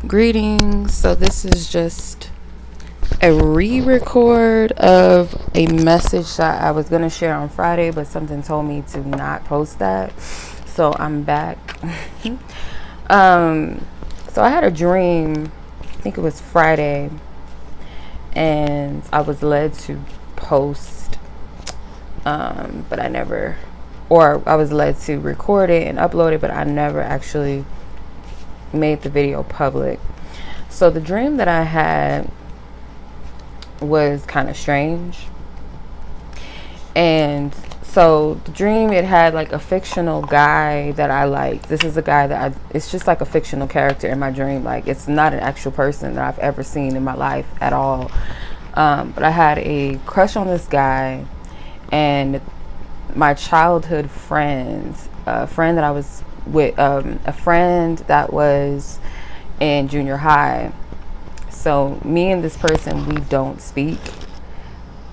Greetings. So this is just a re-record of a message that I was going to share on Friday, but something told me to not post that. So I'm back. So I had a dream, I think it was Friday, and I was led to post, but I never, or I was led to record it and upload it, but I never actually made the video public. So the dream that I had was kind of strange. And so the dream, it had like a fictional guy that I liked. This is a guy that it's just like a fictional character in my dream. Like, it's not an actual person that I've ever seen in my life at all. But I had a crush on this guy, and my childhood friends, a friend that I was with, a friend that was in junior high. So me and this person, we don't speak.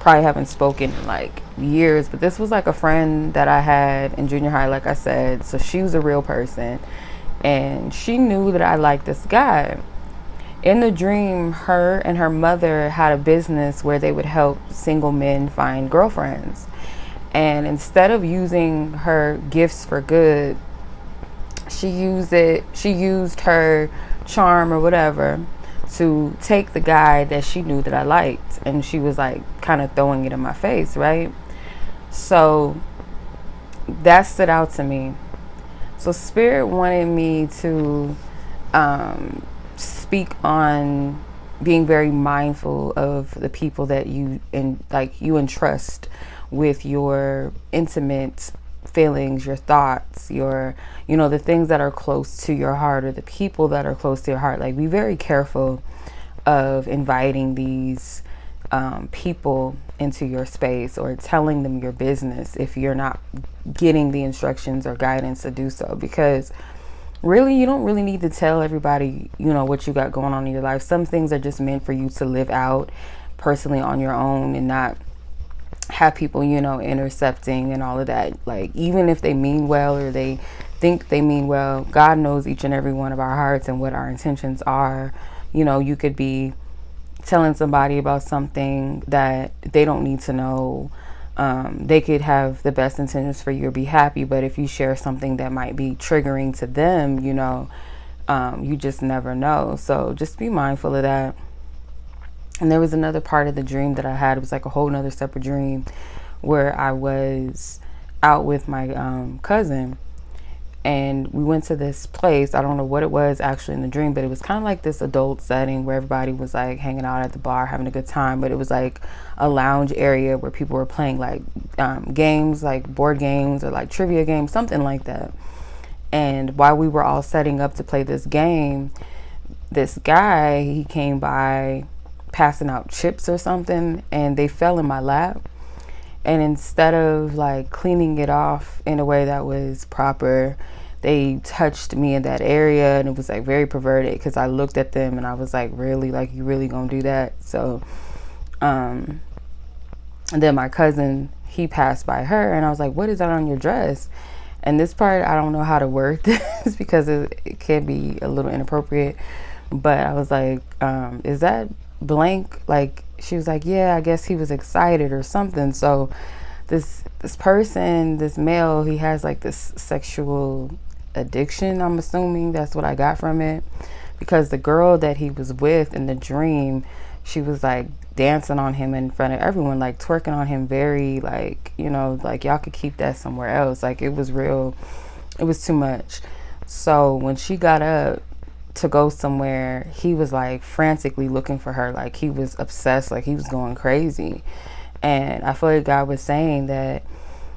Probably haven't spoken in like years, but this was like a friend that I had in junior high, like I said. So she was a real person, and she knew that I liked this guy. In the dream, her and her mother had a business where they would help single men find girlfriends. And instead of using her gifts for good, she used her charm or whatever to take the guy that she knew that I liked, and she was like kind of throwing it in my face, right? So that stood out to me. So Spirit wanted me to speak on being very mindful of the people that you entrust with your intimate feelings, your thoughts, your, the things that are close to your heart, or the people that are close to your heart. Like, be very careful of inviting these people into your space or telling them your business if you're not getting the instructions or guidance to do so, because really, you don't really need to tell everybody, what you got going on in your life. Some things are just meant for you to live out personally on your own, and not have people, intercepting and all of that. Like, even if they mean well, or they think they mean well, God knows each and every one of our hearts and what our intentions are. You could be telling somebody about something that they don't need to know. They could have the best intentions for you or be happy, but if you share something that might be triggering to them, you just never know. So just be mindful of that. And there was another part of the dream that I had. It was like a whole nother separate dream where I was out with my cousin, and we went to this place. I don't know what it was actually in the dream, but it was kind of like this adult setting where everybody was like hanging out at the bar, having a good time. But it was like a lounge area where people were playing like games, like board games or like trivia games, something like that. And while we were all setting up to play this game, this guy, he came by passing out chips or something, and they fell in my lap. And instead of like cleaning it off in a way that was proper, they touched me in that area, and it was like very perverted, because I looked at them and I was like, really, like, you really gonna do that? So and then my cousin, he passed by her, and I was like, what is that on your dress? And this part, I don't know how to word this because it can be a little inappropriate, but I was like, is that blank? Like, she was like, yeah, I guess he was excited or something. So this person, this male, he has like this sexual addiction, I'm assuming. That's what I got from it, because the girl that he was with in the dream, she was like dancing on him in front of everyone, like twerking on him, very like, like, y'all could keep that somewhere else. Like, it was real, it was too much. So when she got up to go somewhere, he was like frantically looking for her, like he was obsessed, like he was going crazy. And I feel like God was saying that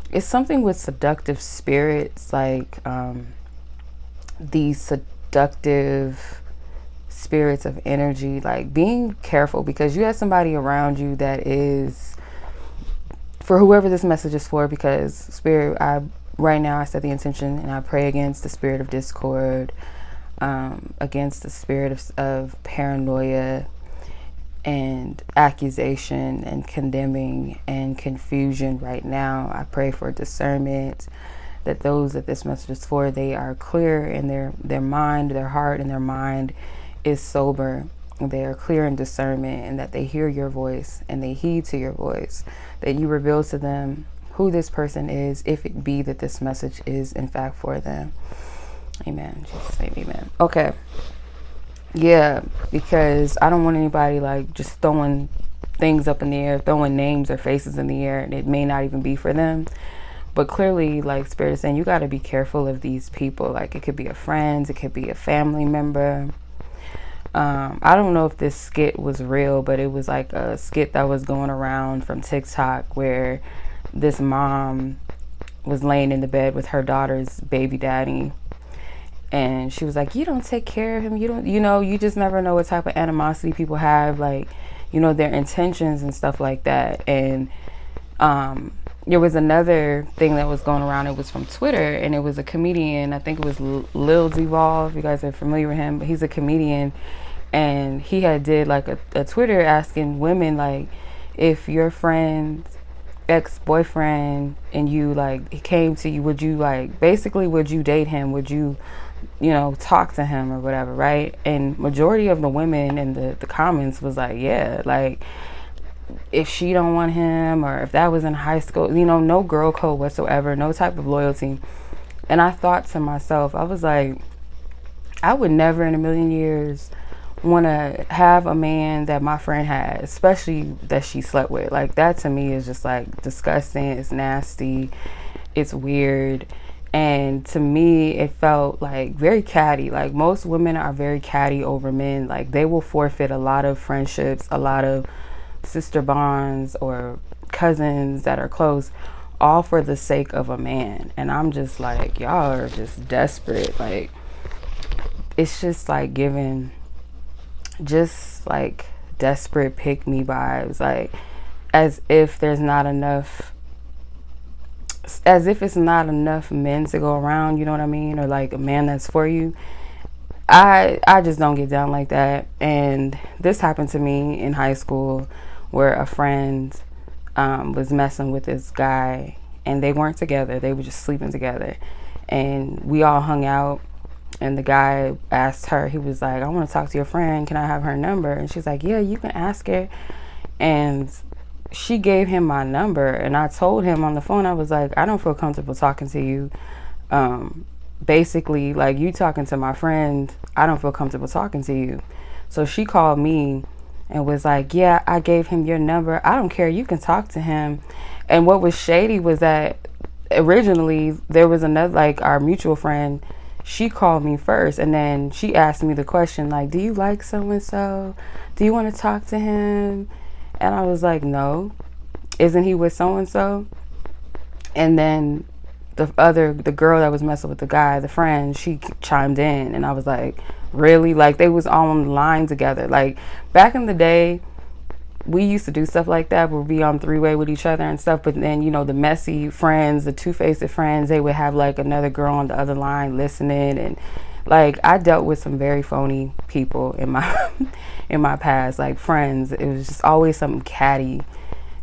it's something with seductive spirits, like these seductive spirits of energy, like being careful, because you have somebody around you that is, for whoever this message is for, because Spirit, right now I set the intention and I pray against the spirit of discord, against the spirit of paranoia and accusation and condemning and confusion. Right now I pray for discernment, that those that this message is for, they are clear in their mind, their heart and their mind, is sober, they are clear in discernment, and that they hear your voice and they heed to your voice, that you reveal to them who this person is, if it be that this message is in fact for them. Amen. Jesus name, amen. Okay. Yeah, because I don't want anybody like just throwing things up in the air, throwing names or faces in the air, and it may not even be for them. But clearly, like Spirit is saying, you got to be careful of these people. Like, it could be a friend, it could be a family member. I don't know if this skit was real, but it was like a skit that was going around from TikTok where this mom was laying in the bed with her daughter's baby daddy, and she was like, you don't take care of him, you don't, you just never know what type of animosity people have, like, their intentions and stuff like that. And there was another thing that was going around. It was from Twitter, and it was a comedian. I think it was Lil Duval, if you guys are familiar with him, but he's a comedian, and he had did like a Twitter asking women, like, if your friend's ex-boyfriend and you, like, he came to you, would you, like, basically, would you date him? Would you, talk to him or whatever, right? And majority of the women in the comments was like, yeah, like, if she don't want him, or if that was in high school, no girl code whatsoever, no type of loyalty. And I thought to myself, I was like, I would never in a million years want to have a man that my friend had, especially that she slept with. Like, that to me is just like disgusting. It's nasty. It's weird. And to me, it felt like very catty. Like, most women are very catty over men. Like, they will forfeit a lot of friendships, a lot of sister bonds or cousins that are close, all for the sake of a man. And I'm just like, y'all are just desperate. Like, it's just like giving just like desperate pick me vibes, like as if there's not enough, as if it's not enough men to go around, you know what I mean? Or like a man that's for you. I just don't get down like that. And this happened to me in high school, where a friend was messing with this guy, and they weren't together, they were just sleeping together, and we all hung out, and the guy asked her, he was like, I want to talk to your friend, can I have her number? And she's like, yeah, you can ask her. And she gave him my number, and I told him on the phone, I was like, I don't feel comfortable talking to you. Basically, like, you talking to my friend, I don't feel comfortable talking to you. So she called me and was like, yeah, I gave him your number, I don't care, you can talk to him. And what was shady was that originally there was another, like, our mutual friend, she called me first, and then she asked me the question, like, do you like so-and-so? Do you want to talk to him? And I was like, no. Isn't he with so-and-so? And then the girl that was messing with the guy, the friend, she chimed in, and I was like, really? Like, they was on the line together. Like, back in the day, we used to do stuff like that, where we on three-way with each other and stuff, but then, the messy friends, the two-faced friends, they would have like another girl on the other line listening. And like, I dealt with some very phony people in my in my past, like friends. It was just always something catty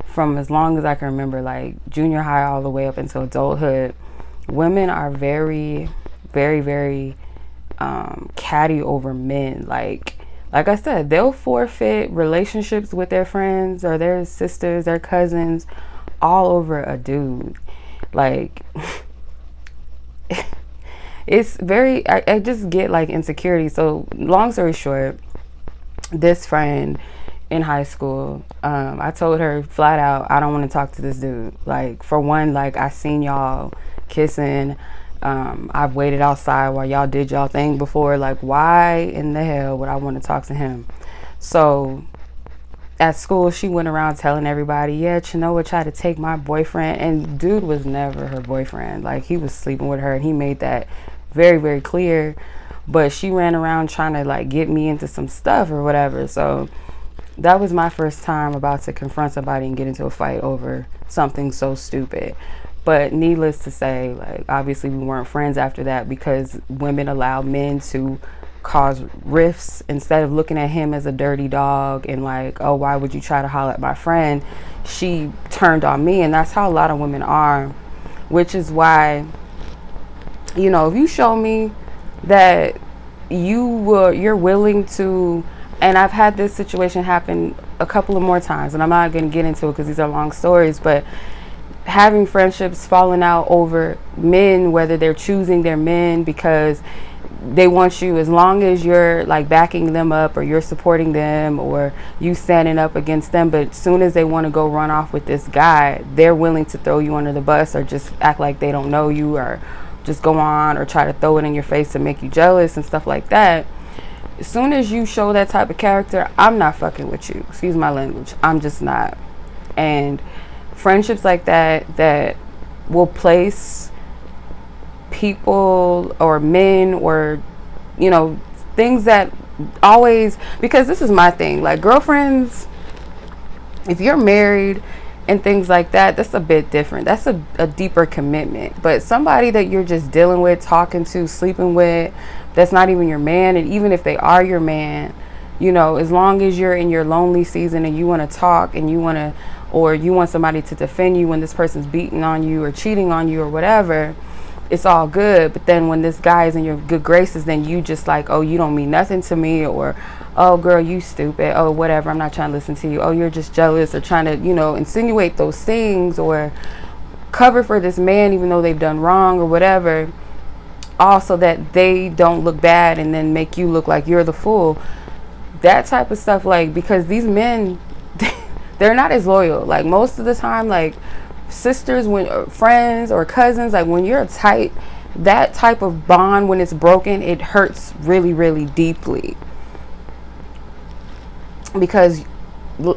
from as long as I can remember, like junior high all the way up until adulthood. Women are very, very, very catty over men. Like I said, they'll forfeit relationships with their friends or their sisters, their cousins, all over a dude. Like, it's very, I just get like insecurity. So long story short, this friend in high school, I told her flat out, I don't want to talk to this dude. Like, for one, like, I seen y'all kissing. I've waited outside while y'all did y'all thing before. Like, why in the hell would I want to talk to him? So at school, she went around telling everybody, yeah, Chenoa tried to take my boyfriend, and dude was never her boyfriend. Like, he was sleeping with her, and he made that very, very clear. But she ran around trying to like get me into some stuff or whatever. So that was my first time about to confront somebody and get into a fight over something so stupid. But needless to say, like, obviously we weren't friends after that, because women allow men to cause rifts. Instead of looking at him as a dirty dog and like, oh, why would you try to holler at my friend? She turned on me, and that's how a lot of women are, which is why, if you show me that you're willing to, and I've had this situation happen a couple of more times, and I'm not going to get into it because these are long stories, but having friendships falling out over men, whether they're choosing their men because they want you, as long as you're like backing them up or you're supporting them or you standing up against them, but as soon as they want to go run off with this guy, they're willing to throw you under the bus or just act like they don't know you or just go on or try to throw it in your face to make you jealous and stuff like that. As soon as you show that type of character, I'm not fucking with you. Excuse my language. I'm just not. And friendships like that will place people or men or, you know, things that always, because this is my thing, like girlfriends, if you're married and things like that, that's a bit different. That's a deeper commitment. But somebody that you're just dealing with, talking to, sleeping with, that's not even your man, and even if they are your man, you know, as long as you're in your lonely season and you want to talk and you want to, or you want somebody to defend you when this person's beating on you or cheating on you or whatever, it's all good. But then when this guy is in your good graces, then you just like, oh, you don't mean nothing to me, or oh girl, you stupid, oh whatever, I'm not trying to listen to you, oh you're just jealous, or trying to, you know, insinuate those things or cover for this man even though they've done wrong or whatever, also that they don't look bad and then make you look like you're the fool. That type of stuff, like, because these men they're not as loyal. Like most of the time, like sisters, when or friends or cousins, like when you're tight, that type of bond, when it's broken, it hurts really, really deeply. Because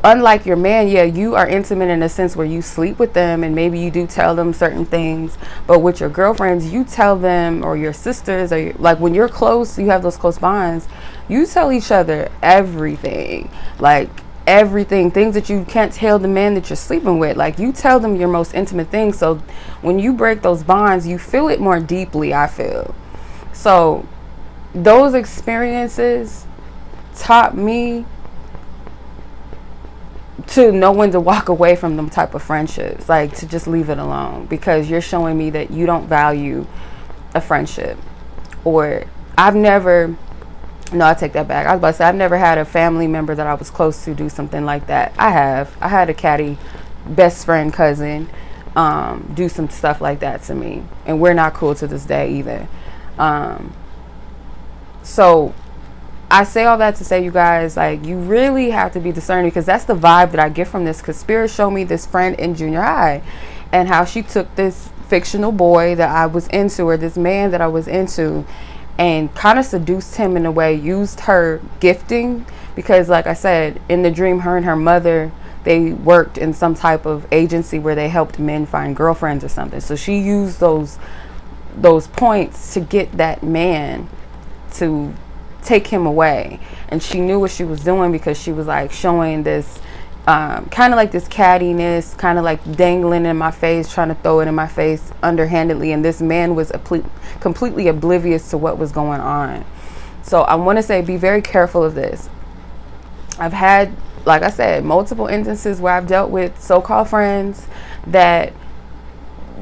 unlike your man, yeah, you are intimate in a sense where you sleep with them and maybe you do tell them certain things, but with your girlfriends, you tell them, or your sisters, or like when you're close, you have those close bonds, you tell each other everything, like everything, things that you can't tell the man that you're sleeping with, like you tell them your most intimate things. So when you break those bonds, you feel it more deeply, I feel. So those experiences taught me to know when to walk away from them type of friendships, like to just leave it alone, because you're showing me that you don't value a friendship. Or I've never, no, I take that back, I was about to say I've never had a family member that I was close to do something like that. I had a catty best friend cousin do some stuff like that to me, and we're not cool to this day either. So I say all that to say, you guys, like, you really have to be discerning, because that's the vibe that I get from this. Because Spirit showed me this friend in junior high and how she took this fictional boy that I was into, or this man that I was into, and kind of seduced him in a way, used her gifting. Because like I said, in the dream, her and her mother, they worked in some type of agency where they helped men find girlfriends or something. So she used those points to get that man to take him away, and she knew what she was doing, because she was like showing this kind of like this cattiness, kind of like dangling in my face, trying to throw it in my face underhandedly, and this man was completely oblivious to what was going on. So I want to say, be very careful of this. I've had, like I said, multiple instances where I've dealt with so-called friends that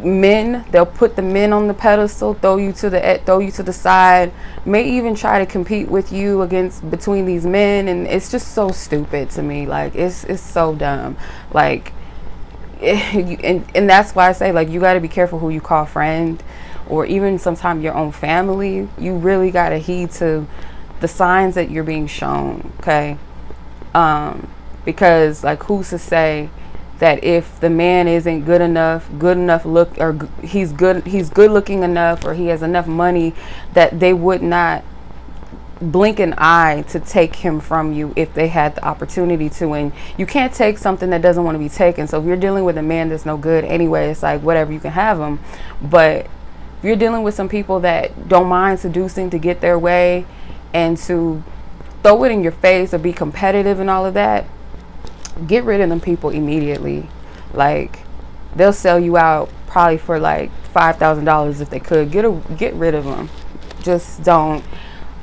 men, they'll put the men on the pedestal, throw you to the side, may even try to compete with you between these men, and it's just so stupid to me. Like it's so dumb. Like and that's why I say, like, you got to be careful who you call friend, or even sometimes your own family. You really got to heed to the signs that you're being shown, okay? Because like, who's to say that if the man isn't good enough look, or he's good looking enough, or he has enough money, that they would not blink an eye to take him from you if they had the opportunity to. And you can't take something that doesn't want to be taken. So if you're dealing with a man that's no good anyway, it's like, whatever, you can have him. But if you're dealing with some people that don't mind seducing to get their way and to throw it in your face or be competitive and all of that, get rid of them people immediately. Like, they'll sell you out probably for like $5,000 if they could. Get rid of them. Just don't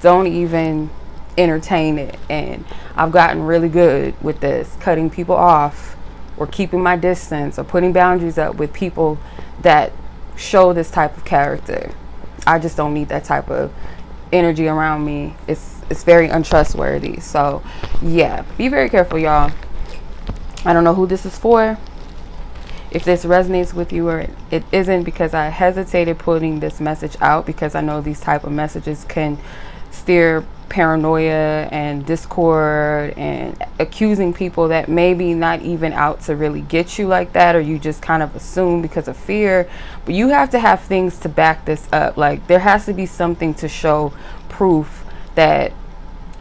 even entertain it. And I've gotten really good with this, cutting people off, or keeping my distance, or putting boundaries up with people that show this type of character. I just don't need that type of energy around me. It's very untrustworthy. So yeah, be very careful, y'all. I don't know who this is for, if this resonates with you or it isn't, because I hesitated putting this message out because I know these type of messages can steer paranoia and discord and accusing people that maybe not even out to really get you like that, or you just kind of assume because of fear. But you have to have things to back this up. Like, there has to be something to show proof that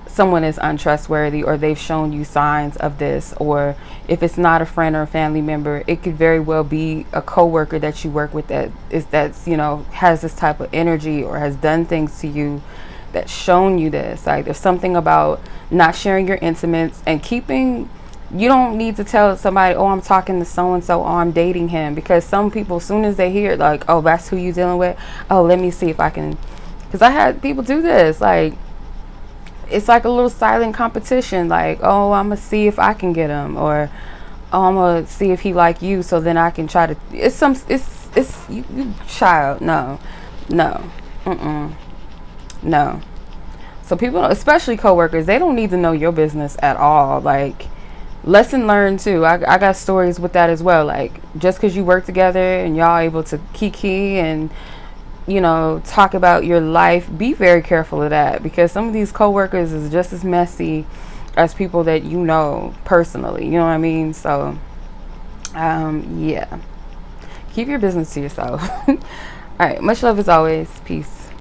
someone is untrustworthy, or they've shown you signs of this. Or if it's not a friend or a family member, it could very well be a coworker that you work with that's you know, has this type of energy or has done things to you that's shown you this. Like, there's something about not sharing your intimates and keeping, you don't need to tell somebody, oh, I'm talking to so and so, oh, I'm dating him, because some people, as soon as they hear like, oh, that's who you dealing with, oh, let me see if I can, because I had people do this. Like, it's like a little silent competition. Like, oh, I'm gonna see if I can get him, or oh, I'm gonna see if he like you, so then I can try to. It's you child. No, no. So people, especially coworkers, they don't need to know your business at all. Like, lesson learned too. I got stories with that as well. Like, just because you work together and y'all able to kiki and, you know, talk about your life, be very careful of that, because some of these coworkers is just as messy as people that you know personally. You know what I mean? So yeah, keep your business to yourself. All right, much love as always. Peace.